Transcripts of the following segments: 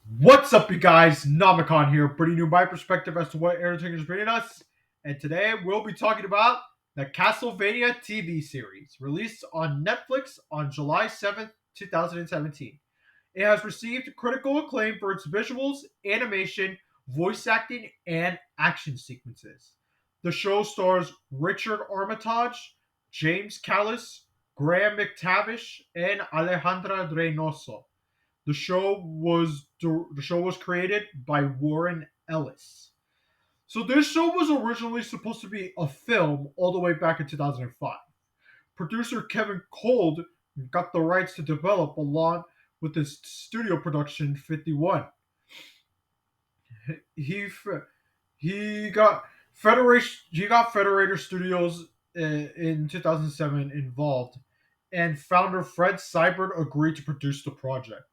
What's up, you guys? Namicon here, bringing you my perspective as to what entertainers is bringing us. And today we'll be talking about the Castlevania TV series, released on Netflix on July 7th, 2017. It has received critical acclaim for its visuals, animation, voice acting, and action sequences. The show stars Richard Armitage, James Callis, Graham McTavish, and Alejandra Reynoso. The show was created by Warren Ellis. So this show was originally supposed to be a film all the way back in 2005. Producer Kevin Cold got the rights to develop along with his studio production 51. He he got Federator Studios in 2007 involved, and founder Fred Seibert agreed to produce the project.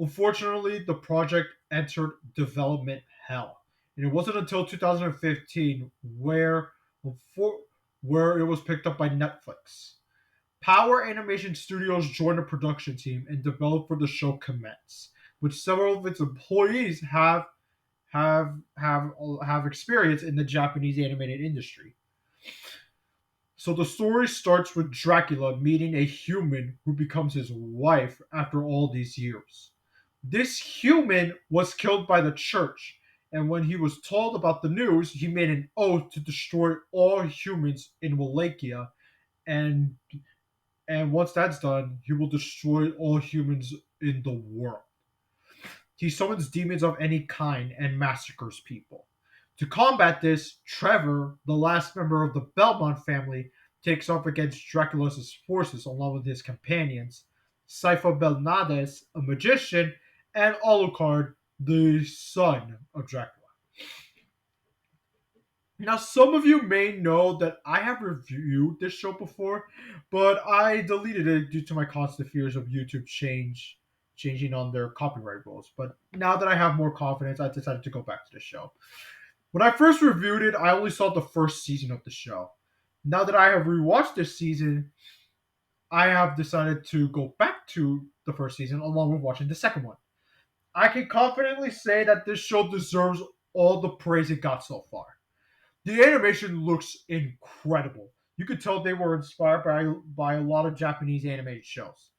Unfortunately, the project entered development hell, and it wasn't until 2015 where it was picked up by Netflix. Power Animation Studios joined the production team and developed for the show commence, which several of its employees have experience in the Japanese animated industry. So the story starts with Dracula meeting a human who becomes his wife after all these years. This human was killed by the church, and when he was told about the news, he made an oath to destroy all humans in Wallachia, and and once that's done, he will destroy all humans in the world. He summons demons of any kind and massacres people. To combat this, Trevor, the last member of the Belmont family, takes off against Dracula's forces along with his companions, Saifa Belnades, a magician, and Alucard, the son of Dracula. Now, some of you may know that I have reviewed this show before, but I deleted it due to my constant fears of YouTube changing on their copyright rules. But now that I have more confidence, I decided to go back to the show. When I first reviewed it, I only saw the first season of the show. Now that I have rewatched this season, I have decided to go back to the first season along with watching the second one. I can confidently say that this show deserves all the praise it got so far. The animation looks incredible. You could tell they were inspired by a lot of Japanese animated shows.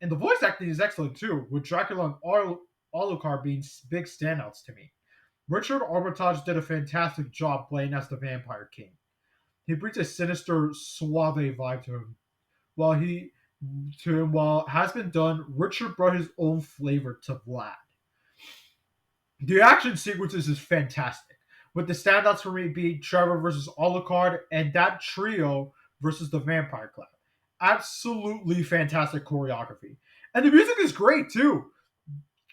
And the voice acting is excellent too, with Dracula and Alucard being big standouts to me. Richard Armitage did a fantastic job playing as the Vampire King. He brings a sinister, suave vibe to him. While it has been done, Richard brought his own flavor to Vlad. The action sequences is fantastic, with the standouts for me being Trevor versus Alucard and that trio versus the Vampire Clan. Absolutely fantastic choreography. And the music is great too.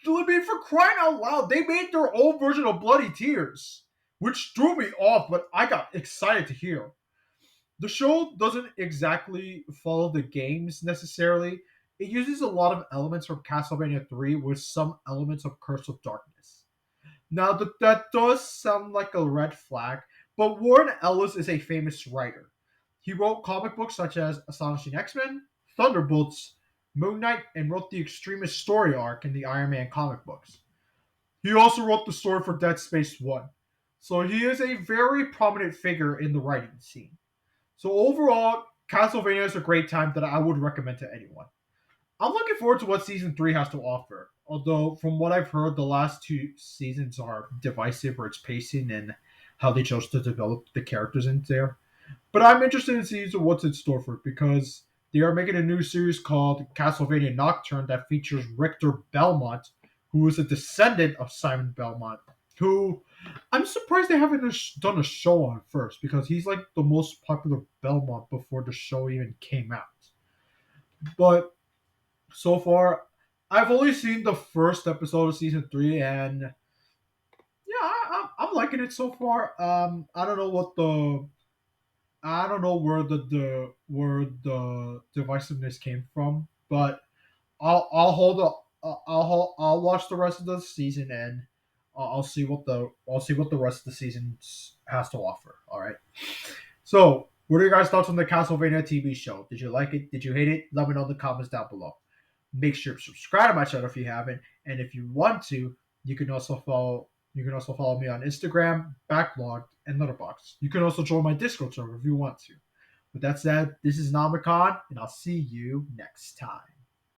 I mean, for crying out loud, they made their own version of Bloody Tears, which threw me off, but I got excited to hear. The show doesn't exactly follow the games necessarily. It uses a lot of elements from Castlevania 3 with some elements of Curse of Darkness. Now, that does sound like a red flag, but Warren Ellis is a famous writer. He wrote comic books such as Astonishing X-Men, Thunderbolts, Moon Knight, and wrote the Extremist story arc in the Iron Man comic books. He also wrote the story for Dead Space 1. So he is a very prominent figure in the writing scene. So overall, Castlevania is a great time that I would recommend to anyone. I'm looking forward to what season 3 has to offer. Although, from what I've heard, the last two seasons are divisive for its pacing and how they chose to develop the characters in there. But I'm interested in seeing what's in store for it because they are making a new series called Castlevania Nocturne that features Richter Belmont, who is a descendant of Simon Belmont, who I'm surprised they haven't done a show on first because he's like the most popular Belmont before the show even came out. But so far, I've only seen the first episode of season 3, and yeah, I'm liking it so far. I don't know where the divisiveness came from, but I'll watch the rest of the season and I'll see what the rest of the season has to offer. All right. So, what are your guys' thoughts on the Castlevania TV show? Did you like it? Did you hate it? Let me know in the comments down below. Make sure to subscribe to my channel if you haven't, and if you want to, you can also follow. You can also follow me on Instagram, Backlogged, and Letterboxd. You can also join my Discord server if you want to. With that said, this is Namakan, and I'll see you next time.